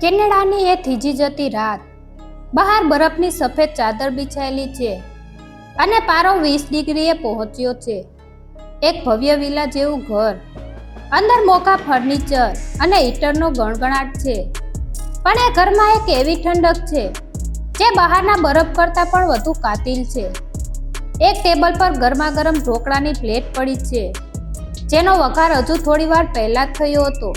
કેનેડાની એ થીજી જતી રાત. બહાર બરફની સફેદ ચાદર બિછાયેલી છે અને પારો 20 ડિગ્રીએ પહોંચ્યો છે. એક ભવ્ય વિલા જેવું ઘર, અંદર મોટા ફર્નિચર અને હીટરનો ગણગણાટ છે. પણ એ ઘરમાં એક એવી ઠંડક છે જે બહારના બરફ કરતાં પણ વધુ કાતિલ છે. એક ટેબલ પર ગરમા ગરમ ઢોકળાની પ્લેટ પડી છે, જેનો વઘાર હજુ થોડી વાર પહેલા જ થયો હતો.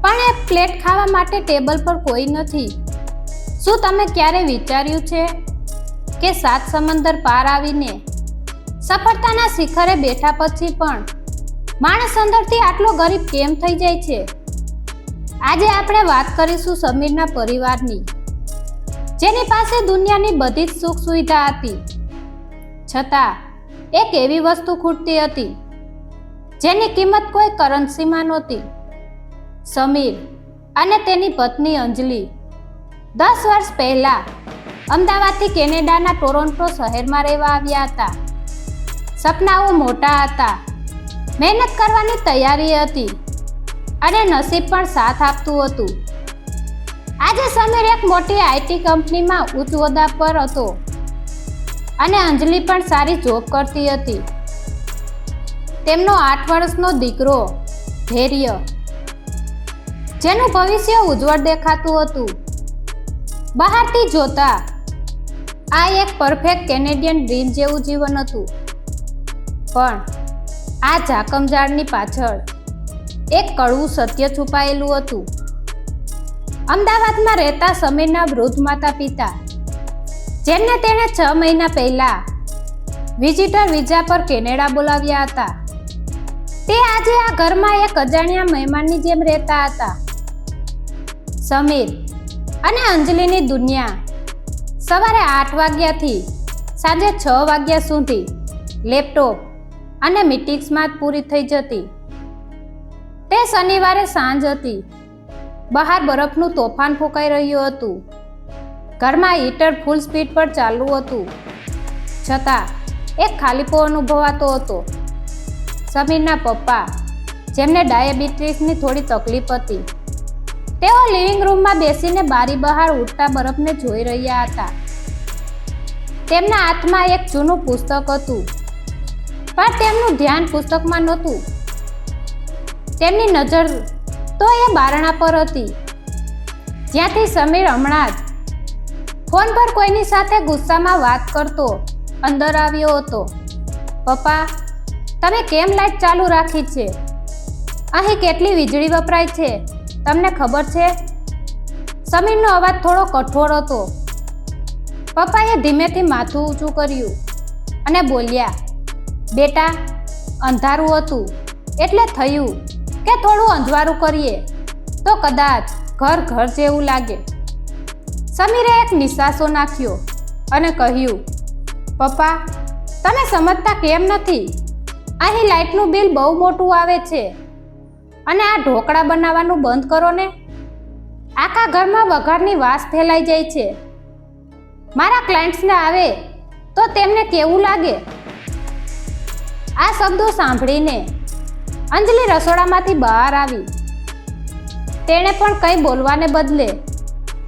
પણ એ પ્લેટ ખાવા માટે ટેબલ પર કોઈ નથી. શું તમે ક્યારે વિચાર્યું છે કે 7 સમંદર પાર આવીને સફળતાના શિખરે બેઠા પછી પણ માણસ અંદરથી આટલો ગરીબ કેમ થઈ જાય છે? આજે આપણે વાત કરીશું સમીરના પરિવારની, જેની પાસે દુનિયાની બધી જ સુખ સુવિધા હતી, છતાં એક એવી વસ્તુ ખૂટતી હતી જેની કિંમત કોઈ કરન્સીમાં નહોતી. સમીર અને તેની પત્ની અંજલિ 10 વર્ષ પહેલા અમદાવાદથી કેનેડાના ટોરોન્ટો શહેરમાં રહેવા આવ્યા હતા. સપનાઓ મોટા હતા, મહેનત કરવાની તૈયારી હતી અને નસીબ પણ સાથ આપતું હતું. આજે સમીર એક મોટી આઈટી કંપનીમાં ઉચ્ચ હોદ્દા પર હતો અને અંજલિ પણ સારી જોબ કરતી હતી. તેમનો 8 વર્ષનો દીકરો ધૈર્ય, જેનું ભવિષ્ય ઉજ્જવળ દેખાતું હતું. બહારથી જોતા આ એક પરફેક્ટ કેનેડિયન ડ્રીમ જેવું જીવન હતું, પણ આ ઝાકમઝાળની પાછળ એક કડવું સત્ય છુપાયેલું હતું. અમદાવાદમાં રહેતા સમીરના વૃદ્ધ માતા પિતા, જેમને તેણે 6 મહિના પહેલા વિઝિટર વિઝા પર કેનેડા બોલાવ્યા હતા, તે આજે આ ઘરમાં એક અજાણ્યા મહેમાનની જેમ રહેતા હતા. સમીર અને અંજલિની દુનિયા સવારે 8 વાગ્યાથી સાંજે 6 વાગ્યા સુધી લેપટોપ અને મીટિંગ્સમાં જ પૂરી થઈ જતી. તે શનિવારે સાંજ હતી. બહાર બરફનું તોફાન ફૂંકાઈ રહ્યું હતું. ઘરમાં હીટર ફૂલ સ્પીડ પર ચાલુ હતું, છતાં એક ખાલીપો અનુભવાતો હતો. સમીરના પપ્પા, જેમને ડાયાબિટીસની થોડી તકલીફ હતી, તેઓ લિવિંગ રૂમમાં બેસીને બારી બહાર ઉડતા બરફને જોઈ રહ્યા હતા. તેમના હાથમાં એક જૂનું પુસ્તક હતું, પણ તેમનું ધ્યાન પુસ્તકમાં નહોતું. તેમની નજર તો એ બારણા પર હતી, જ્યાંથી સમીર હમણાં જ ફોન પર કોઈની સાથે ગુસ્સામાં વાત કરતો અંદર આવ્યો હતો. પપ્પા, તમે કેમ લાઈટ ચાલુ રાખી છે? અહીં કેટલી વીજળી વપરાય છે તમને ખબર છે? સમીરનો અવાજ થોડો કઠોર હતો. પપ્પાએ ધીમેથી માથું ઊંચું કર્યું અને બોલ્યા, બેટા, અંધારું હતું એટલે થયું કે થોડું અંજવાળું કરીએ તો કદાચ ઘર જેવું લાગે. સમીરે એક નિસાસો નાખ્યો અને કહ્યું, પપ્પા, તમે સમજતા કેમ નથી? અહીં લાઇટનું બિલ બહુ મોટું આવે છે અને આ ઢોકળા બનાવવાનું બંધ કરો ને. આખા ઘરમાં વઘારની વાસ ફેલાઈ જાય છે. મારા ક્લાયન્ટ્સને આવે તો તેમને કેવું લાગે? આ શબ્દો સાંભળીને અંજલિ રસોડામાંથી બહાર આવી. તેણે પણ કંઈ બોલવાને બદલે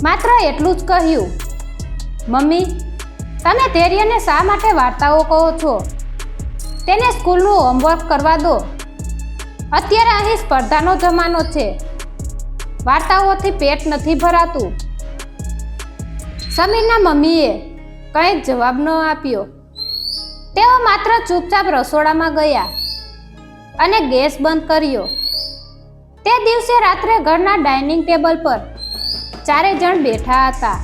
માત્ર એટલું જ કહ્યું, મમ્મી, તમે ધૈર્યને શા માટે વાર્તાઓ કહો છો? તેને સ્કૂલનું હોમવર્ક કરવા દો. અત્યારે અહીં સ્પર્ધાનો જમાનો છે. વાર્તાઓથી પેટ નથી ભરાતું. સમીરના મમ્મીએ કંઈ જ જવાબ ન આપ્યો. તેઓ માત્ર ચૂપચાપ રસોડામાં ગયા અને ગેસ બંધ કર્યો. તે દિવસે રાત્રે ઘરના ડાઇનિંગ ટેબલ પર 4 જણ બેઠા હતા,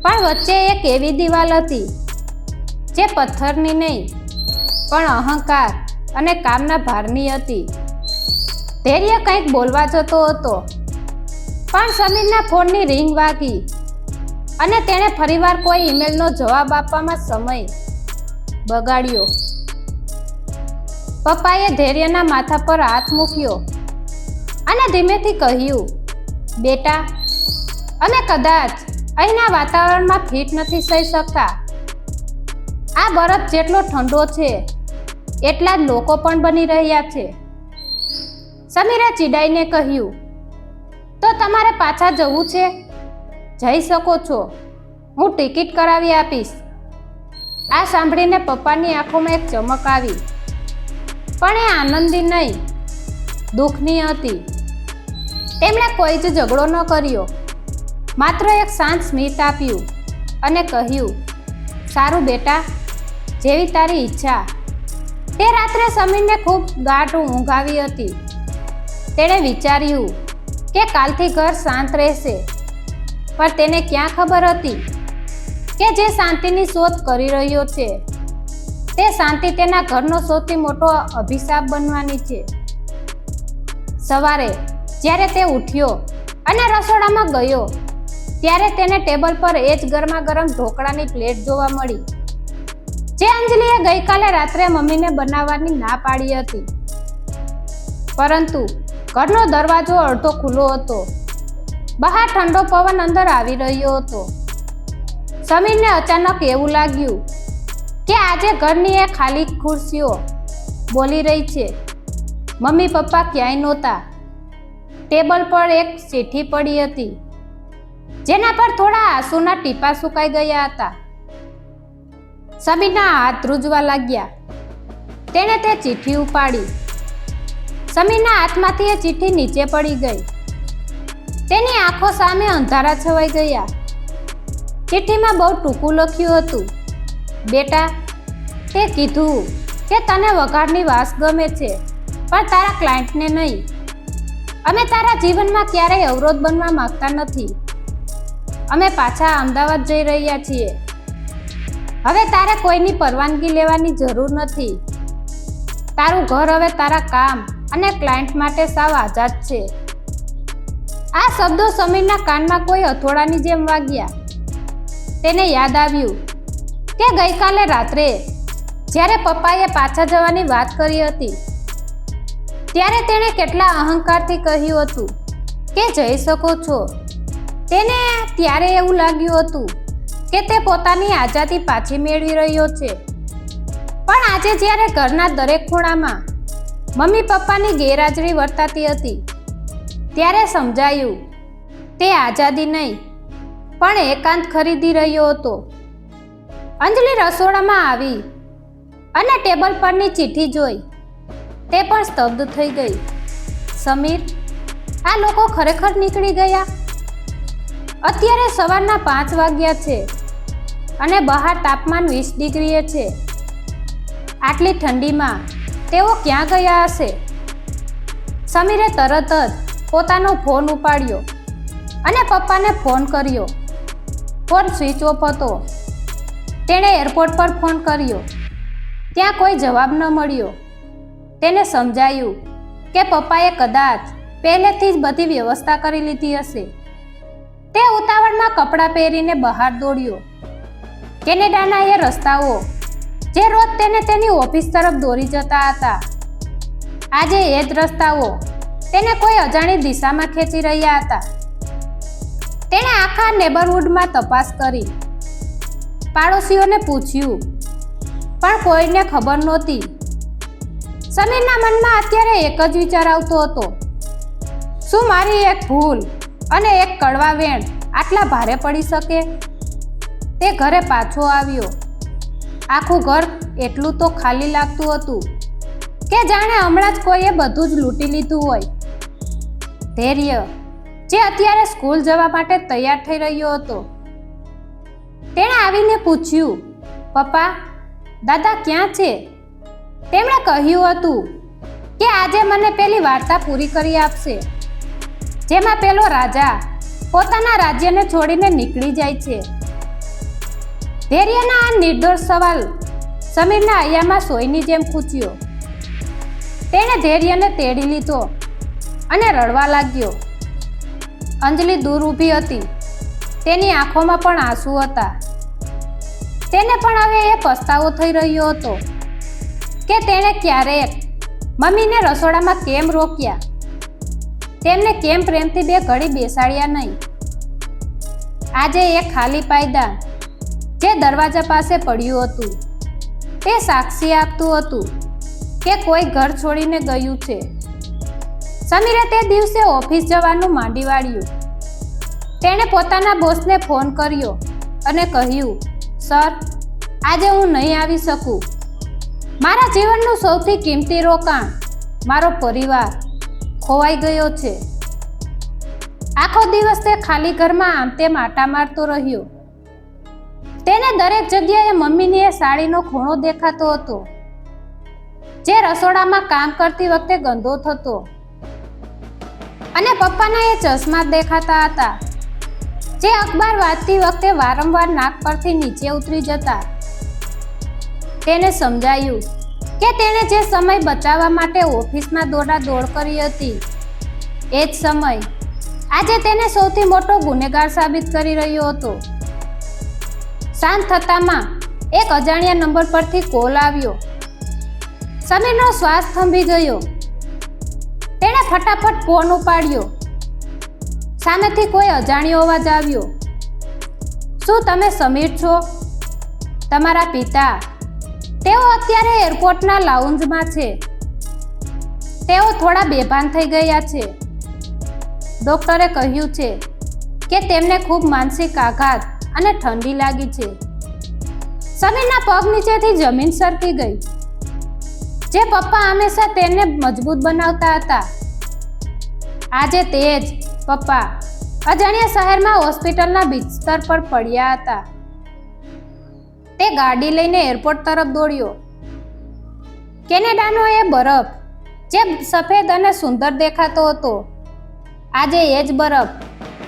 પણ વચ્ચે એક એવી દિવાલ હતી જે પથ્થરની નહીં, પણ અહંકાર અને કામના ભારની હતી. ધૈર્ય કંઈક બોલવા જતો હતો, પણ સમીરના ફોનની રિંગ વાગી અને તેણે ફરીવાર કોઈ ઈમેલનો જવાબ આપવામાં સમય બગાડ્યો. પપ્પાએ ધૈર્યના માથા પર હાથ મૂક્યો અને ધીમેથી કહ્યું, બેટા, અમે કદાચ અહીંના વાતાવરણમાં ફિટ નથી થઈ શકતા. આ બરફ જેટલો ઠંડો છે એટલા જ લોકો પણ બની રહ્યા છે. સમીરે ચીડાઈને કહ્યું, તો તમારે પાછા જવું છે? જઈ શકો છો, હું ટિકિટ કરાવી આપીશ. આ સાંભળીને પપ્પાની આંખોમાં એક ચમક આવી, પણ એ આનંદી નહીં, દુઃખની હતી. તેમણે કોઈ જ ઝઘડો ન કર્યો, માત્ર એક શાંત સ્મિત આપ્યું અને કહ્યું, સારું બેટા, જેવી તારી ઈચ્છા. તે રાત્રે સમીરને ખૂબ ગાઢ ઊંઘ આવી હતી. તેણે વિચાર્યું કે કાલથી ઘર શાંત રહેશે, પણ તેને ક્યાં ખબર હતી કે જે શાંતિની શોધ કરી રહ્યો છે તે શાંતિ તેના ઘરનો સૌથી મોટો અભિશાપ બનવાની છે. સવારે જ્યારે તે ઉઠ્યો અને રસોડામાં ગયો ત્યારે તેને ટેબલ પર એ જ ગરમા ગરમ ઢોકળાની પ્લેટ જોવા મળી, જે અંજલિએ ગઈકાલે રાત્રે મમ્મીને બનાવવાની ના પાડી હતી. પરંતુ ઘરનો દરવાજો અડધો ખુલ્લો હતો. બહાર ઠંડો પવન અંદર આવી રહ્યો હતો. સમીરને અચાનક એવું લાગ્યું કે આજે ઘરની એ ખાલી ખુરશીઓ બોલી રહી છે. મમ્મી પપ્પા ક્યાંય નહોતા. ટેબલ પર એક ચિઠ્ઠી પડી હતી, જેના પર થોડા આંસુના ટીપાં સુકાઈ ગયા હતા. સમીરના હાથ ધ્રુજવા લાગ્યા. તેણે તે ચિઠ્ઠી ઉપાડી. સમીરના હાથમાંથી એ ચિઠ્ઠી નીચે પડી ગઈ. તેની આંખો સામે અંધારા છવાઈ ગયા. ચિઠ્ઠીમાં બહુ ટૂંકું લખ્યું હતું, બેટા, તે કીધું કે તને વઘારની વાસ ગમે છે, પણ તારા ક્લાયન્ટને નહીં. અમે તારા જીવનમાં ક્યારેય અવરોધ બનવા માંગતા નથી. અમે પાછા અમદાવાદ જઈ રહ્યા છીએ. હવે તારે કોઈની પરવાનગી લેવાની જરૂર નથી. તારું ઘર હવે તારા કામ અને ક્લાયન્ટ માટે સાવ આઝાદ છે. આ શબ્દો સમીરના કાનમાં કોઈ હથોડાની જેમ વાગ્યા. તેને યાદ આવ્યું કે ગઈકાલે રાત્રે જ્યારે પપ્પાએ પાછા જવાની વાત કરી હતી ત્યારે તેણે કેટલા અહંકારથી કહ્યું હતું કે જઈ શકો છો. તેને ત્યારે એવું લાગ્યું હતું કે તે પોતાની આઝાદી પાછી મેળવી રહ્યો છે. પણ આજે જ્યારે ઘરના દરેક ખૂણામાં મમ્મી પપ્પાની ગેરહાજરી વર્તાતી હતી ત્યારે સમજાયું તે આઝાદી નહીં પણ એકાંત ખરીદી રહ્યો હતો. અંજલિ રસોડામાં આવી અને ટેબલ પરની ચિઠ્ઠી જોઈ. તે પણ સ્તબ્ધ થઈ ગઈ. સમીર, આ લોકો ખરેખર નીકળી ગયા? અત્યારે સવારના 5 વાગ્યા છે અને બહાર તાપમાન 20 ડિગ્રીએ છે. આટલી ઠંડીમાં તેઓ ક્યાં ગયા હશે? સમીરે તરત જ પોતાનો ફોન ઉપાડ્યો અને પપ્પાને ફોન કર્યો. ફોન સ્વિચ ઓફ હતો. તેણે એરપોર્ટ પર ફોન કર્યો. ત્યાં કોઈ જવાબ ન મળ્યો. તેને સમજાયું કે પપ્પાએ કદાચ પહેલેથી જ બધી વ્યવસ્થા કરી લીધી હશે. તે ઉતાવળમાં કપડાં પહેરીને બહાર દોડ્યો. કેનેડાના એ રસ્તાઓ જે રોજ તેને તેની ઓફિસ તરફ દોરી જતા હતા, આજે એ જ રસ્તાઓ તેને કોઈ અજાણી દિશામાં ખેંચી રહ્યા હતા. તેણે આખા નેબરહુડમાં તપાસ કરી. પાડોશીઓને પૂછ્યું, પણ કોઈને ખબર નહોતી. સમીરના મનમાં અત્યારે એક જ વિચાર આવતો હતો, શું મારી એક ભૂલ અને એક કડવા વેણ આટલા ભારે પડી શકે? તે ઘરે પાછો આવ્યો. આખું ઘર એટલું તો ખાલી લાગતું હતું કે જાણે હમણાં જ કોઈએ બધું જ લૂંટી લીધું હોય. ધૈર્ય, જે અત્યારે સ્કૂલ જવા માટે તૈયાર થઈ રહ્યો હતો, તેણે આવીને પૂછ્યું, પપ્પા, દાદા ક્યાં છે? તેમણે કહ્યું હતું કે આજે મને પેલી વાર્તા પૂરી કરી આપશે, જેમાં પેલો રાજા પોતાના રાજ્યને છોડીને નીકળી જાય છે. ધૈર્યના આ નિર્દોષ સવાલ સમીરના હૈયામાં સોયની જેમ ખૂચ્યો. તેણે ધૈર્યને તેડી લીધો અને રડવા લાગ્યો. અંજલિ દૂર ઊભી હતી. તેની આંખોમાં પણ આંસુ હતા. તેને પણ હવે એ પસ્તાવો થઈ રહ્યો હતો કે તેણે ક્યારેક મમ્મીને રસોડામાં કેમ રોક્યા, તેમને કેમ પ્રેમથી બે ઘડી બેસાડ્યા નહીં. આજે એ ખાલી પાયદાન જે દરવાજા પાસે પડ્યું હતું તે સાક્ષી આપતું હતું કે કોઈ ઘર છોડીને ગયું છે. સમીરે તે દિવસે ઓફિસ જવાનું માંડી વાળ્યું. તેણે પોતાના બોસને ફોન કર્યો અને કહ્યું, સર, આજે હું નહીં આવી શકું. મારા જીવનનું સૌથી કિંમતી રોકાણ, મારો પરિવાર, ખોવાઈ ગયો છે. આખો દિવસ તે ખાલી ઘરમાં આમ તેમ આટા મારતો રહ્યો. તેને દરેક જગ્યાએ મમ્મીની એ સાડીનો ખૂણો દેખાતો હતો, જે રસોડામાં કામ કરતી વખતે ગંદો થતો, અને પપ્પાના એ ચશ્મા દેખાતા હતા, જે અખબાર વાંચતી વખતે વારંવાર નાક પરથી નીચે ઉતરી જતા. તેને સમજાયું કે તેણે જે સમય બચાવવા માટે ઓફિસમાં દોડાદોડ કરી હતી, એ જ સમય આજે તેને સૌથી મોટો ગુનેગાર સાબિત કરી રહ્યો હતો. સાંજ થતામાં એક અજાણ્યા નંબર પરથી કોલ આવ્યો. સમીરનો શ્વાસ થંભી ગયો. તેણે ફટાફટ ફોન ઉપાડ્યો. સામેથી કોઈ અજાણ્યો અવાજ આવ્યો. શું તમે સમીર છો? તમારા પિતા. તેઓ અત્યારે એરપોર્ટના લાઉન્જમાં છે. તેઓ થોડા બેભાન થઈ ગયા છે. ડોક્ટરે કહ્યું છે કે તેમને ખૂબ માનસિક આઘાત અને ઠંડી લાગી છે. સમીરના પગ નીચેથી જમીન સરકી ગઈ. જે પપ્પા હંમેશા તેને મજબૂત બનાવતા હતા, આજે તે જ પપ્પા અજાણ્યા શહેરમાં હોસ્પિટલના બિસ્તર પર પડ્યા હતા. તે ગાડી લઈને એરપોર્ટ તરફ દોડ્યો. કેનેડાનો એ બરફ, જે સફેદ અને સુંદર દેખાતો હતો, આજે એ જ બરફ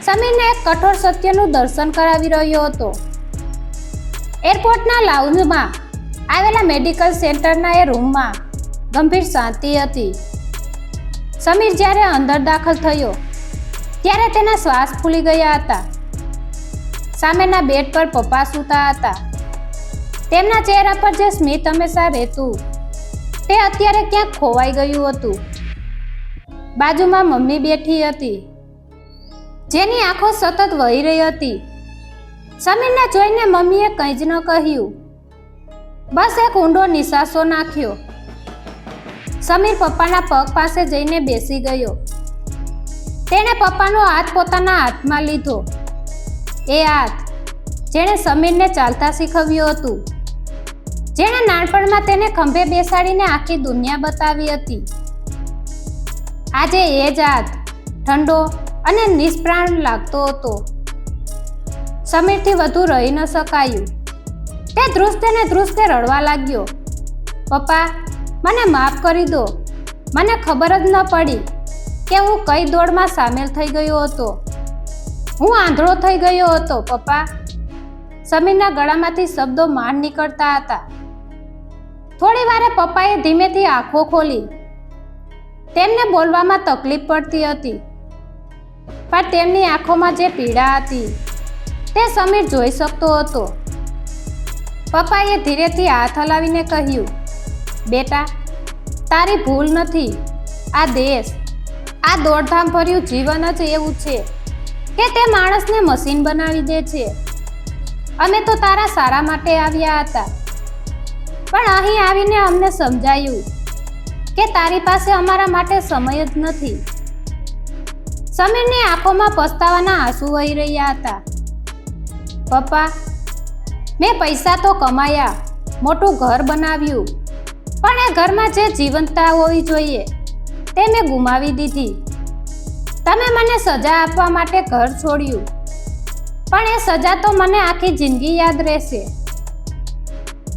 સમીરને એક કઠોર સત્યનું દર્શન કરાવી રહ્યો હતો. એરપોર્ટના લાઉન્જમાં આવેલા મેડિકલ સેન્ટરના એ રૂમમાં ગંભીર શાંતિ હતી. સમીર જ્યારે અંદર દાખલ થયો ત્યારે તેના શ્વાસ ફૂલી ગયા હતા. સામેના બેડ પર પપ્પા સૂતા હતા. તેમના ચહેરા પર જે સ્મિત હંમેશા રહેતું, તે અત્યારે ક્યાંક ખોવાઈ ગયું હતું. બાજુમાં મમ્મી બેઠી હતી, જેની આંખો સતત વહી રહી હતી. સમીરને જોઈને મમ્મીએ કંઈ જ ન કહ્યું, બસ એક ઊંડો નિસાસો નાખ્યો. સમીર પપ્પાના પગ પાસે જઈને બેસી ગયો. તેણે પપ્પાનો હાથ પોતાના હાથમાં લીધો. એ હાથ જેણે સમીરને ચાલતા શીખવ્યું હતું, જેણે નાનપણમાં તેને ખંભે બેસાડીને આખી દુનિયા બતાવી હતી. આજે એ જ હાથ ઠંડો અને નિષ્પ્રાણ લાગતો હતો. સમીરથી વધુ રહી ન શકાયું. તે ધ્રુસતે રડવા લાગ્યો. પપ્પા, મને માફ કરી દો. મને ખબર જ ન પડી કે હું કઈ દોડમાં સામેલ થઈ ગયો હતો. હું આંધળો થઈ ગયો હતો પપ્પા. સમીરના ગળામાંથી શબ્દો માંડ નીકળતા હતા. થોડી વારે પપ્પાએ ધીમેથી આંખો ખોલી. તેમને બોલવામાં તકલીફ પડતી હતી, પણ તેમની આંખોમાં જે પીડા હતી તે સમીર જોઈ શકતો હતો. પપ્પાએ ધીરેથી હાથ હલાવીને કહ્યું, બેટા, તારી ભૂલ નથી. આ દેશ, આ દોડધામ ભર્યું જીવન જ એવું છે કે તે માણસને મશીન બનાવી દે છે. અમે તો તારા સારા માટે આવ્યા હતા, પણ અહીં આવીને અમને સમજાયું કે તારી પાસે અમારા માટે સમય જ નથી. સમીરની આંખોમાં પસ્તાવાના આંસુ વહી રહ્યા હતા. પપ્પા, મેં પૈસા તો કમાયા, મોટું ઘર બનાવ્યું, પણ એ ઘરમાં જે જીવંતતા હોવી જોઈએ તે મેં ગુમાવી દીધી. તમે મને સજા આપવા માટે ઘર છોડ્યું, પણ એ સજા તો મને આખી જિંદગી યાદ રહેશે.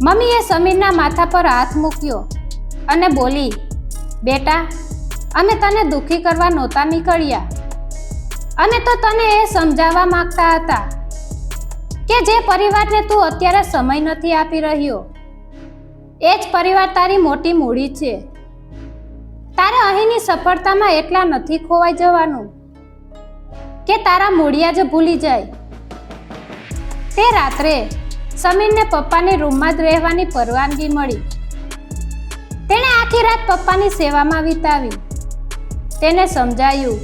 મમ્મીએ સમીરના માથા પર હાથ મૂક્યો અને બોલી, બેટા, અમે તને દુઃખી કરવા નહોતા નીકળ્યા. અમે તો તને એ સમજાવવા માંગતા હતા કે જે પરિવારને તું અત્યારે સમય નથી આપી રહ્યો, એ જ પરિવાર તારી મોટી મૂડી છે. તારે અહીંની સફળતામાં એટલા નથી ખોવાઈ જવાનું કે તારા મૂળિયા જ ભૂલી જાય. તે રાત્રે સમીરને પપ્પાની રૂમમાં જ રહેવાની પરવાનગી મળી. તેણે આખી રાત પપ્પાની સેવામાં વિતાવી. તેને સમજાયું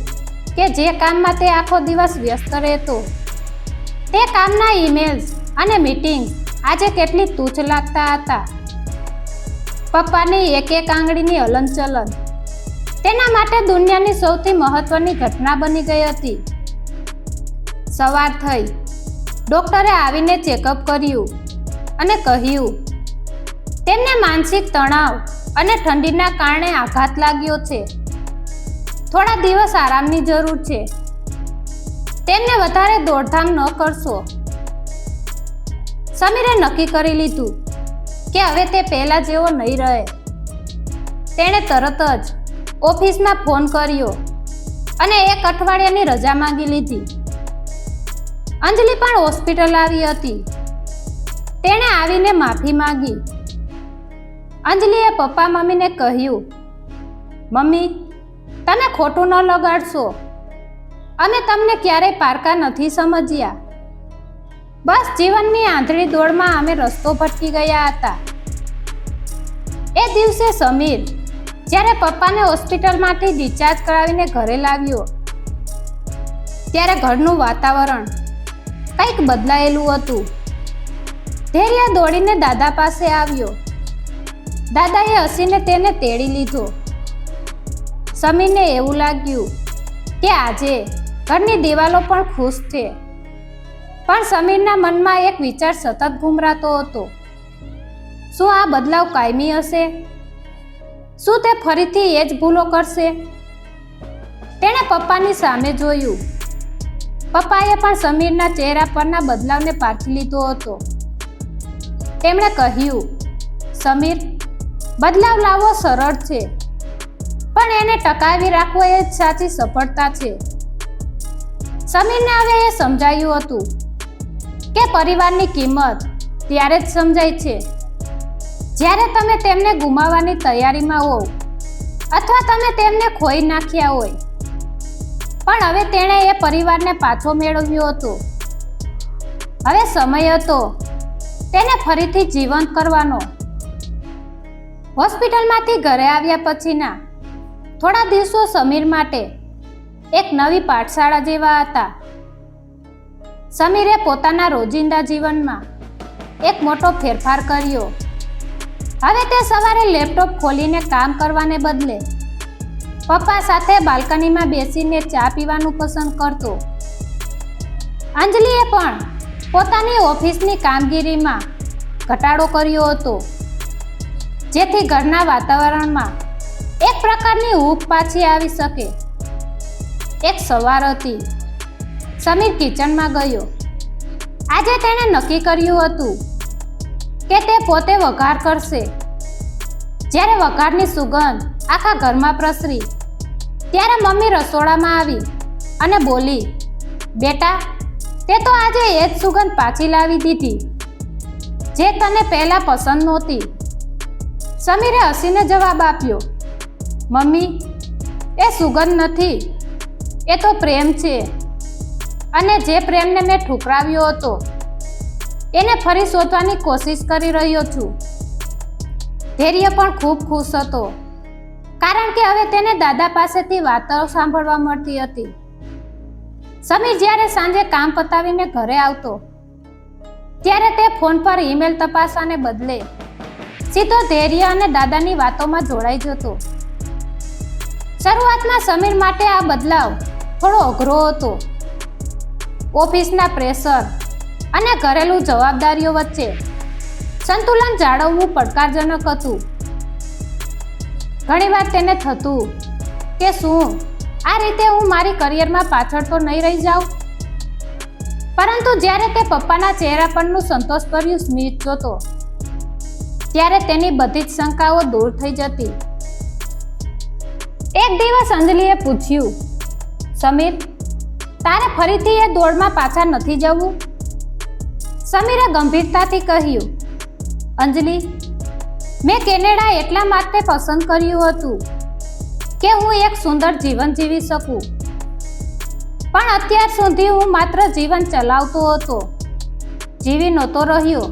કે જે કામમાં તે આખો દિવસ વ્યસ્ત રહેતો, તે કામના ઈમેલ્સ અને મીટિંગ્સ આજે કેટલી તુચ્છ લાગતા હતા. પપ્પાની એક આંગળીની હલનચલન તેના માટે દુનિયાની સૌથી મહત્વની ઘટના બની ગઈ હતી. સવાર થઈ, ડોક્ટરે આવીને ચેકઅપ કર્યું અને કહ્યું તેમને માનસિક તણાવ અને ઠંડીના કારણે આઘાત લાગ્યો છે. થોડા દિવસ આરામની જરૂર છે. તેમને વધારે દોડધામ ન કરશો. સમીરે નક્કી કરી લીધું કે હવે તે પહેલા જેવો નહીં રહે. તેણે તરત જ ઓફિસમાં ફોન કર્યો અને 1 અઠવાડિયાની રજા માંગી લીધી. અંજલિ પણ હોસ્પિટલ આવી હતી. તેણે આવીને માફી માંગી. અંજલિએ પપ્પા મમ્મીને કહ્યું, મમ્મી, તમે ખોટું ન લગાડશો. અમે તમને ક્યારેય પારકા નથી સમજ્યા. બસ જીવનની આંધળી દોડમાં અમે રસ્તો ભટકી ગયા હતા. એ દિવસે સમીર જ્યારે પપ્પાને હોસ્પિટલમાંથી ડિસ્ચાર્જ કરાવીને ઘરે લાવ્યો ત્યારે ઘરનું વાતાવરણ કંઈક બદલાયેલું હતું. ધૈર્ય દોડીને દાદા પાસે આવ્યો. દાદાએ હસીને તેને તેડી લીધો. સમીરને એવું લાગ્યું કે આજે ઘરની દિવાલો પણ ખુશ છે. પણ સમીરના મનમાં એક વિચાર સતત ઘૂમરાતો હતો. શું આ બદલાવ કાયમી હશે? શું તે ફરીથી એ જ ભૂલો કરશે? તેણે પપ્પાની સામે જોયું. પપ્પાએ પણ સમીરના ચહેરા પરના બદલાવને પારખી લીધો હતો. તેમણે કહ્યું, સમીર, બદલાવ લાવવો સરળ છે, પણ એને ટકાવી રાખવો એ જ સાચી સફળતા છે. સમીરને હવે એ સમજાયું હતું કે પરિવારની કિંમત ત્યારે જ સમજાય છે જ્યારે તમે તેમને ગુમાવવાની તૈયારીમાં હોવ અથવા તમે તેમને ખોઈ નાખ્યા હોય. પણ હવે તેણે એ પરિવારને પાછો મેળવ્યો હતો. હવે સમય હતો તેને ફરીથી જીવંત કરવાનો. હોસ્પિટલમાંથી ઘરે આવ્યા પછીના થોડા દિવસો સમીર માટે એક નવી પાઠશાળા જેવા હતા. સમીરે પોતાના રોજિંદા જીવનમાં એક મોટો ફેરફાર કર્યો. હવે તે સવારે લેપટોપ ખોલીને કામ કરવાને બદલે પપ્પા સાથે બાલ્કનીમાં બેસીને ચા પીવાનું પસંદ કરતો. અંજલિએ પણ પોતાની ઓફિસની કામગીરીમાં ઘટાડો કર્યો હતો, જેથી ઘરના વાતાવરણમાં એક પ્રકારની હૂંફ પાછી આવી શકે. એક સવાર હતી. સમીર કિચનમાં ગયો. આજે તેણે નક્કી કર્યું હતું કે તે પોતે વઘાર કરશે. જ્યારે વઘારની સુગંધ આખા ઘરમાં પ્રસરી ત્યારે મમ્મી રસોડામાં આવી અને બોલી, બેટા, તે તો આજે એ જ સુગંધ પાછી લાવી દીધી જે તને પહેલા પસંદ નહોતી. સમીરે હસીને જવાબ આપ્યો, મમ્મી, એ સુગંધ નથી, એ તો પ્રેમ છે. અને જે પ્રેમને મેં ઠુકરાવ્યો હતો એને ફરી શોધવાની કોશિશ કરી રહ્યો છું. ધૈર્ય પણ ખૂબ ખુશ હતો, કારણ કે હવે તેને દાદા પાસેથી વાતો સાંભળવા મળતી હતી. સમીર જ્યારે સાંજે કામ પતાવીને ઘરે આવતો ત્યારે તે ફોન પર ઈમેલ તપાસવાને બદલે સીધો ધૈર્ય અને દાદાની વાતોમાં જોડાઈ જતો. શરૂઆતમાં સમીર માટે આ બદલાવ થોડો અઘરો હતો. ઓફિસના પ્રેશર અને ઘરેલું જવાબદારીઓ વચ્ચે સંતુલન જાળવવું પડકારજનક હતું. ઘણીવાર તેને થતું કે શું આ રીતે હું મારી કરિયરમાં પાછળ તો નહીં રહી જાઉં. પરંતુ જ્યારે તે પપ્પાના ચહેરા પરનું સંતોષભર્યું સ્મિત જોતો ત્યારે તેની બધી જ શંકાઓ દૂર થઈ જતી. એક દિવસ અંજલિએ પૂછ્યું, સમીર, તારે ફરીથી એ દોડમાં પાછા નથી જવું? સમીરે ગંભીરતાથી કહ્યું, અંજલિ, મેં કેનેડા એટલા માટે પસંદ કર્યું હતું કે હું એક સુંદર જીવન જીવી શકું. પણ અત્યાર સુધી હું માત્ર જીવન ચલાવતો હતો, જીવી નહોતો રહ્યો.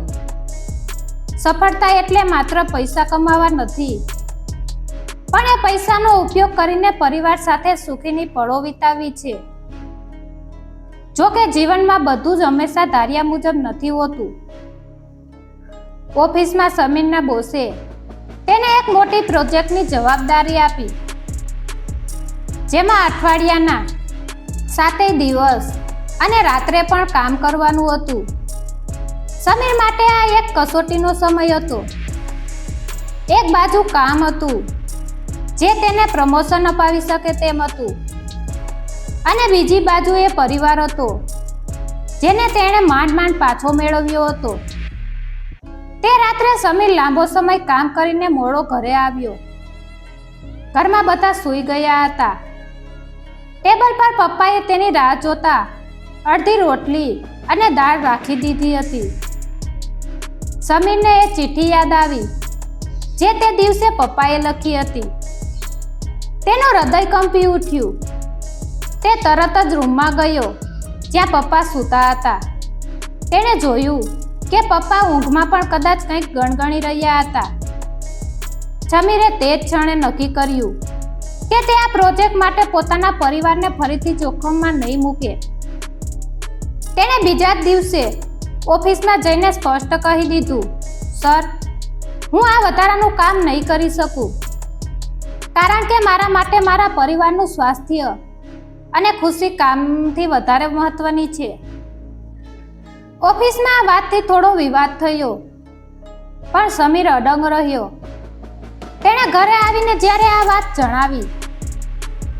સફળતા એટલે માત્ર પૈસા કમાવા નથી, પણ એ પૈસાનો ઉપયોગ કરીને પરિવાર સાથે સુખીની પળો વિતાવવી છે. જો કે જીવનમાં બધું જ હંમેશા ધાર્યા મુજબ નથી હોતું. ઓફિસમાં સમીરના બોસે તેને એક મોટી પ્રોજેક્ટની જવાબદારી આપી. જેમાં અઠવાડિયાના 7 દિવસ અને રાત્રે પણ કામ કરવાનું હતું. સમીર માટે આ એક કસોટીનો સમય હતો. એક બાજુ કામ હતું જે તેને પ્રમોશન અપાવી શકે તેમ હતું, અને બીજી બાજુ એ પરિવાર હતો જેને તેણે માંડ પાછો મેળવ્યો હતો. તે રાત્રે સમીર લાંબો સમય કામ કરીને મોડો ઘરે આવ્યો. ઘરમાં બધા સૂઈ ગયા હતા. ટેબલ પર પપ્પાએ તેની રાહ જોતા અડધી રોટલી અને દાળ રાખી દીધી હતી. સમીરને એ ચિઠ્ઠી યાદ આવી જે તે દિવસે પપ્પાએ લખી હતી. તેનું હૃદય કંપી ઉઠ્યું. તે તરત જ રૂમમાં ગયો જ્યાં પપ્પા સૂતા હતા. તેણે જોયું કે પપ્પા ઊંઘમાં પણ કદાચ કંઈક ગણગણી રહ્યા હતા. સમીરે તે જ ક્ષણે નક્કી કર્યું કે તે આ પ્રોજેક્ટ માટે પોતાના પરિવારને ફરીથી જોખમમાં નહીં મૂકે. તેણે બીજા જ દિવસે ઓફિસમાં જઈને સ્પષ્ટ કહી દીધું, સર, હું આ વધારાનું કામ નહીં કરી શકું, કારણ કે મારા માટે મારા પરિવારનું સ્વાસ્થ્ય અને ખુશી કામથી વધારે મહત્વની છે. ઓફિસમાં આ વાતથી થોડો વિવાદ થયો, પણ સમીર અડંગ રહ્યો. તેણે ઘરે આવીને જ્યારે આ વાત જણાવી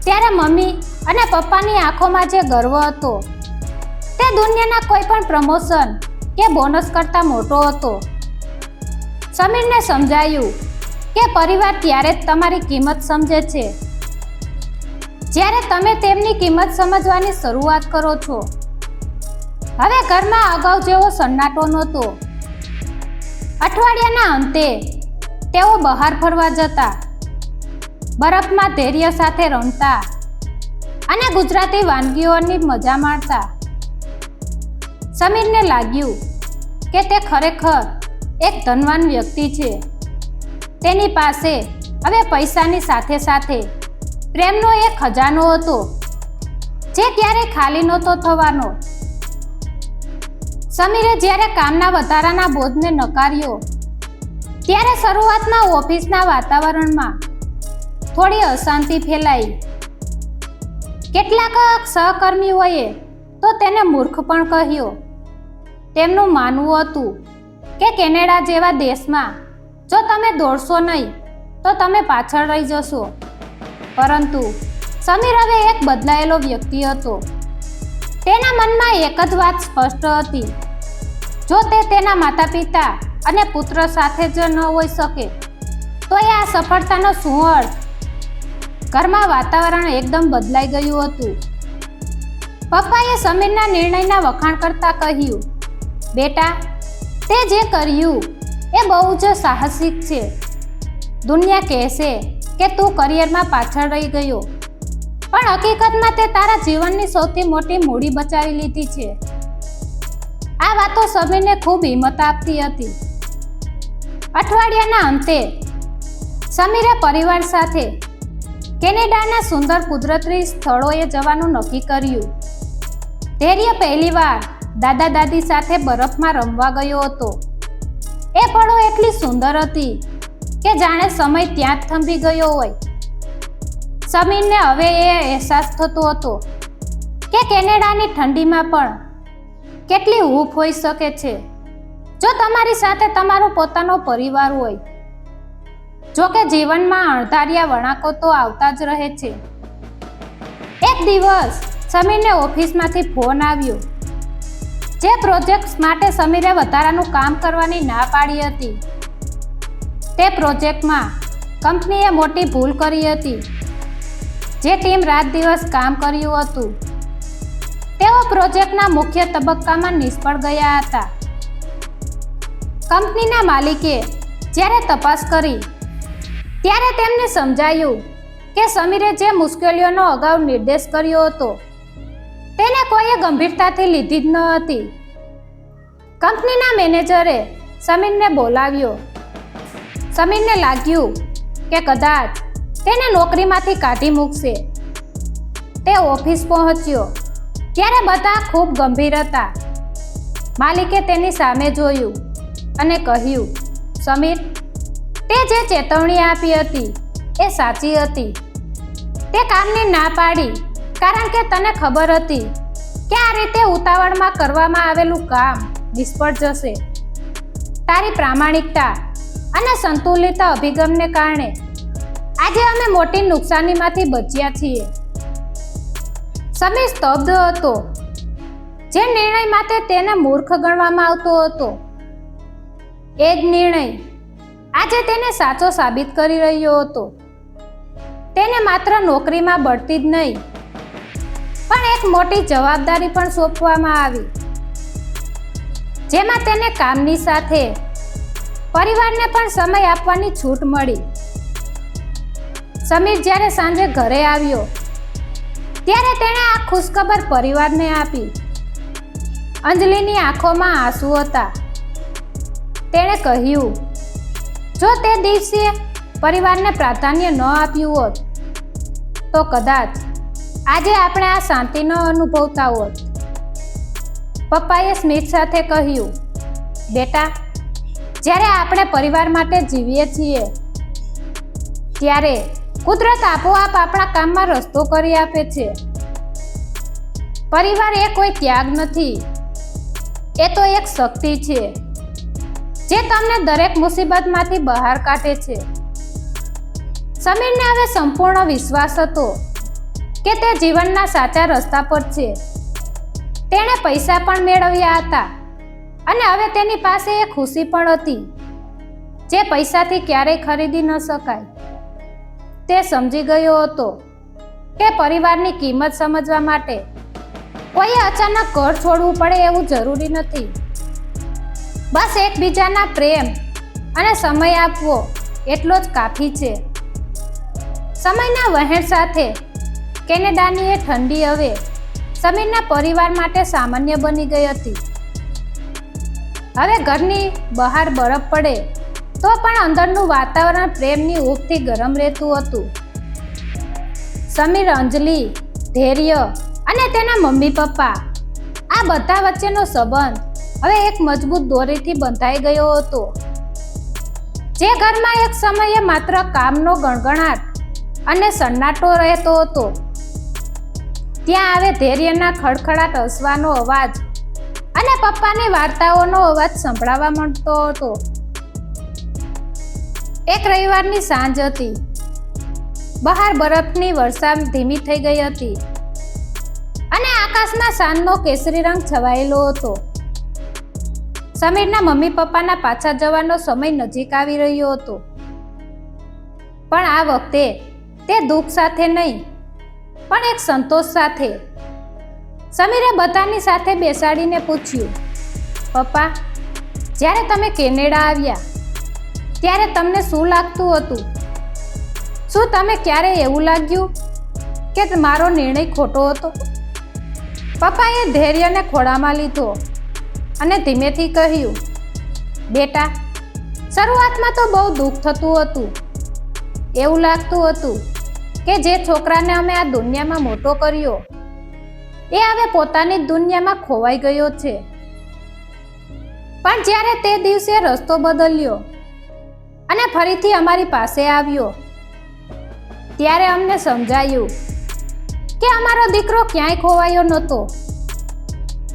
ત્યારે મમ્મી અને પપ્પાની આંખોમાં જે ગર્વ હતો તે દુનિયાના કોઈ પણ પ્રમોશન કે બોનસ કરતાં મોટો હતો. સમીરને સમજાયું કે પરિવાર ત્યારે જ તમારી કિંમત સમજે છે જ્યારે તમે તેમની કિંમત સમજવાની શરૂઆત કરો છો. હવે ઘરમાં અગાઉ જેવો સન્નાટો નહોતો. અઠવાડિયાના અંતે તેઓ બહાર ફરવા જતા, બરફમાં ધૈર્ય સાથે રમતા અને ગુજરાતી વાનગીઓની મજા માણતા. સમીરને લાગ્યું કે તે ખરેખર એક ધનવાન વ્યક્તિ છે. તેની પાસે હવે પૈસાની સાથે સાથે પ્રેમનો એક ખજાનો હતો જે ક્યારેય ખાલી નહોતો થવાનો. સમીરે જ્યારે કામના વધારાના બોજને નકાર્યો ત્યારે શરૂઆતમાં ઓફિસના વાતાવરણમાં થોડી અશાંતિ ફેલાઈ. કેટલાક સહકર્મીઓએ તો તેને મૂર્ખ પણ કહ્યો. તેમનું માનવું હતું કે કેનેડા જેવા દેશમાં જો તમે દોડશો નહીં તો તમે પાછળ રહી જશો. પરંતુ સમીર હવે એક બદલાયેલો વ્યક્તિ હતો. તેના મનમાં એક જ વાત સ્પષ્ટ હતી, જો તે તેના માતા પિતા અને પુત્ર સાથે જ ન હોઈ શકે તો એ આ સફળતાનો શું અર્થ? ઘરમાં વાતાવરણ એકદમ બદલાઈ ગયું હતું. પપ્પાએ સમીરના નિર્ણયના વખાણ કરતા કહ્યું, બેટા, તે જે કર્યું એ બહુ જ સાહસિક છે. દુનિયા કહેશે કે તું કરિયરમાં પાછળ રહી ગયો, પણ હકીકતમાં તે તારા જીવનની સૌથી મોટી મૂડી બચાવી લીધી છે. આ વાતો સમીરને ખૂબ હિંમત આપતી હતી. અઠવાડિયાના અંતે સમીરે પરિવાર સાથે કેનેડાના સુંદર કુદરતી સ્થળોએ જવાનું નક્કી કર્યું. ધૈર્ય પહેલીવાર દાદા દાદી સાથે બરફમાં રમવા ગયો હતો. એ પળો એટલી સુંદર હતી કે જાણે સમય ત્યાં જ થંભી ગયો હોય. સમીરને હવે એ અહેસાસ થતો હતો કે કેનેડાની ઠંડીમાં પણ કેટલી હૂંફ હોઈ શકે છે જો તમારી સાથે તમારો પોતાનો પરિવાર હોય. જોકે જીવનમાં અણધાર્યા વળાંકો તો આવતા જ રહે છે. એક દિવસ સમીરને ઓફિસમાંથી ફોન આવ્યો. જે પ્રોજેક્ટ માટે સમીરે વધારાનું કામ કરવાની ના પાડી હતી તે પ્રોજેક્ટમાં કંપનીએ મોટી ભૂલ કરી હતી. જે ટીમ રાત દિવસ કામ કર્યું હતું તેઓ પ્રોજેક્ટના મુખ્ય તબક્કામાં નિષ્ફળ ગયા હતા. કંપનીના માલિકે જ્યારે તપાસ કરી ત્યારે તેમને સમજાયું કે સમીરે જે મુશ્કેલીઓનો અગાઉ નિર્દેશ કર્યો હતો તેને કોઈએ ગંભીરતાથી લીધી જ ન હતી. કંપનીના મેનેજરે સમીરને બોલાવ્યો. સમીરને લાગ્યું કે કદાચ તેને નોકરીમાંથી કાઢી મૂકશે. તે ઓફિસ પહોંચ્યો ત્યારે બધા ખૂબ ગંભીર હતા. માલિકે તેની સામે જોયું અને કહ્યું, સમીર, તે જે ચેતવણી આપી હતી એ સાચી હતી. તે કામની ના પાડી, કારણ કે તને ખબર હતી કે આ રીતે ઉતાવળમાં કરવામાં આવેલું કામ નિષ્ફળ જશે. તારી પ્રામાણિકતા અને સંતુલિત અભિગમને કારણે આજે અમે મોટી નુકસાનીમાંથી બચ્યા છીએ. સમીર સ્તબ્ધ હતો. જે નિર્ણય માટે તેને મૂર્ખ ગણવામાં આવતો હતો, એ જ નિર્ણય આજે તેને સાચો સાબિત કરી રહ્યો હતો. તેને માત્ર નોકરીમાં બઢતી જ નહીં, પણ એક મોટી જવાબદારી પણ સોંપવામાં આવી, જેમાં તેને કામની સાથે પરિવારને પણ સમય આપવાની છૂટ મળી. સમીર જ્યારે સાંજે ઘરે આવ્યો ત્યારે તેણે આ ખુશખબર પરિવારને આપી. અંજલિની આંખોમાં આંસુ હતા. તેણે કહ્યું, જો તે દિવસે પરિવારને પ્રાધાન્ય ન આપ્યું હોત તો કદાચ આજે આપણે આ શાંતિ ન અનુભવતા હોત. પપ્પાએ સ્મિત સાથે કહ્યું, બેટા, જ્યારે આપણે પરિવાર માટે જીવીએ છીએ ત્યારે કુદરત આપોઆપ આપણા કામમાં રસ્તો કરી આપે છે. પરિવાર એ કોઈ ત્યાગ નથી, એ તો એક શક્તિ છે જે તમને દરેક મુસીબતમાંથી બહાર કાઢે છે. સમીરને હવે સંપૂર્ણ વિશ્વાસ હતો કે તે જીવનના સાચા રસ્તા પર છે. તેણે પૈસા પણ મેળવ્યા હતા અને હવે તેની પાસે એ ખુશી પણ હતી જે પૈસાથી ક્યારેય ખરીદી ન શકાય. તે સમજી ગયો હતો કે પરિવારની કિંમત સમજવા માટે કોઈએ અચાનક ઘર છોડવું પડે એવું જરૂરી નથી. બસ એકબીજાના પ્રેમ અને સમય આપવો એટલો જ કાફી છે. સમયના વહેણ સાથે કેનેડાની એ ઠંડી હવે સમીરના પરિવાર માટે સામાન્ય બની ગઈ હતી. હવે ઘરની બહાર બરફ પડે તો પણ અંદરનું વાતાવરણ પ્રેમની ઊંઘથી ગરમ રહેતું હતું. સમીર, અંજલિ, ધૈર્ય અને તેના મમ્મી પપ્પા, આ બધા વચ્ચેનો સંબંધ હવે એક મજબૂત દોરીથી બંધાઈ ગયો હતો. જે ઘરમાં એક સમયે માત્ર કામનો ગણગણાટ અને સન્નાટો રહેતો હતો, ત્યાં હવે ધૈર્યના ખડખડાટ હસવાનો અવાજ અને પપ્પાની વાર્તાઓનો અવાજ સંભળાવા મળતો હતો. એક રવિવારની સાંજ હતી. બહાર બરફની વર્ષા ધીમી થઈ ગઈ હતી અને આકાશમાં સાંજનો કેસરી રંગ છવાયેલો હતો. સમીરના મમ્મી પપ્પાના પાછા જવાનો સમય નજીક આવી રહ્યો હતો, પણ આ વખતે તે દુઃખ સાથે નહીં, પણ એક સંતોષ સાથે. સમીરે બધાની સાથે બેસાડીને પૂછ્યું, પપ્પા, જ્યારે તમે કેનેડા આવ્યા ત્યારે તમને શું લાગતું હતું? શું તમે ક્યારેય એવું લાગ્યું કે મારો નિર્ણય ખોટો હતો? પપ્પાએ ધૈર્યને ખોળામાં લીધો અને ધીમેથી કહ્યું, બેટા, શરૂઆતમાં તો બહુ દુઃખ થતું હતું. એવું લાગતું હતું કે જે છોકરાને અમે આ દુનિયામાં મોટો કર્યો એ હવે પોતાની જ દુનિયામાં ખોવાઈ ગયો છે. પણ જ્યારે તે દિવસે રસ્તો બદલ્યો અને ફરીથી અમારી પાસે આવ્યો ત્યારે અમને સમજાયું કે અમારો દીકરો ક્યાંય ખોવાયો નહોતો.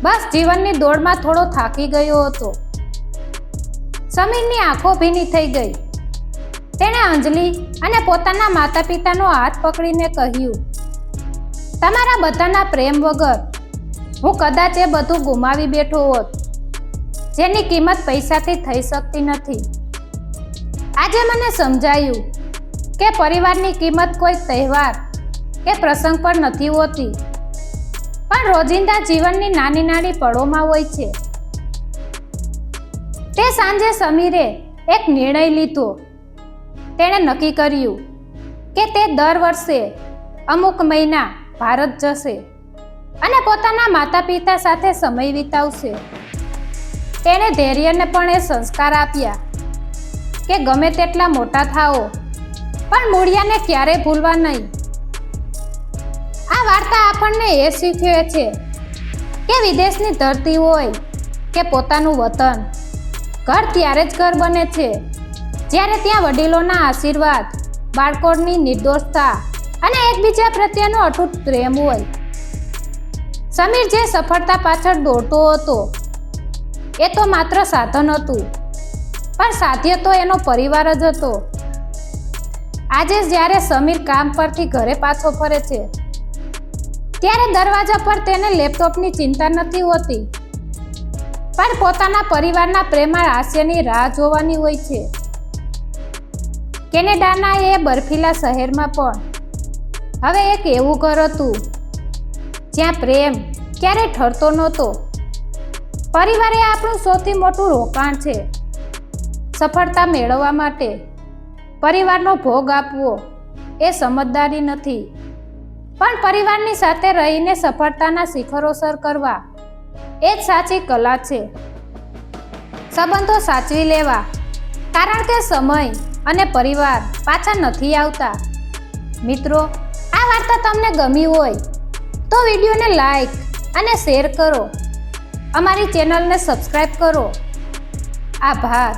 બસ જીવનની દોડમાં થોડો થાકી ગયો હતો. સમીરની આંખો ભીની થઈ ગઈ. તેણે અંજલિ અને પોતાના માતા પિતાનો હાથ પકડીને કહ્યું, તમારા બધાના પ્રેમ વગર હું કદાચ એ બધું ગુમાવી બેઠો હોત જેની કિંમત પૈસાથી થઈ શકતી નથી. આજે મને સમજાયું કે પરિવારની કિંમત કોઈ તહેવાર કે પ્રસંગ પર નથી હોતી, પણ રોજિંદા જીવનની નાની નાની પળોમાં હોય છે. તે સાંજે સમીરે એક નિર્ણય લીધો. તેણે નક્કી કર્યું કે તે દર વર્ષે અમુક મહિના ભારત જશે અને પોતાના માતા પિતા સાથે સમય વિતાવશે. તેણે ધૈર્યને પણ એ સંસ્કાર આપ્યા કે ગમે તેટલા મોટા થાઓ પણ મૂળિયાને ક્યારેય ભૂલવા નહીં. આ વાર્તા આપણને એ શીખવે છે કે વિદેશની ધરતી હોય કે પોતાનું વતન, ઘર ત્યારે જ ઘર બને છે જ્યારે ત્યાં વડીલોના આશીર્વાદ, બાળકોની નિર્દોષતા અને એકબીજા પ્રત્યેનો અતૂટ પ્રેમ હોય. સમીર જે સફળતા પાછળ દોડતો હતો એ તો માત્ર સાધન હતું, પણ સાધ્ય તો એનો પરિવાર જ હતો. આજે જ્યારે સમીર કામ પરથી ઘરે પાછો ફરે છે ત્યારે દરવાજા પર તેને લેપટોપની ચિંતા નથી હોતી, પણ પોતાના પરિવારના પ્રેમાળ હાસ્યની રાહ જોવાની હોય છે. કેનેડાના એ બર્ફીલા શહેરમાં પણ હવે એક એવું ઘર હતું જ્યાં પ્રેમ ક્યારેય ઠરતો નહોતો. પરિવાર એ આપણું સૌથી મોટું રોકાણ છે. સફળતા મેળવવા માટે પરિવારનો ભોગ આપવો એ સમજદારી નથી, પણ પરિવારની સાથે રહીને સફળતાના શિખરો સર કરવા એ જ સાચી કલા છે. સંબંધો સાચવી લેવા, કારણ કે સમય અને પરિવાર પાછા નથી આવતા. મિત્રો, આ વાર્તા તમને ગમી હોય તો વિડીયોને લાઈક અને શેર કરો. અમારી ચેનલને સબસ્ક્રાઈબ કરો. આભાર.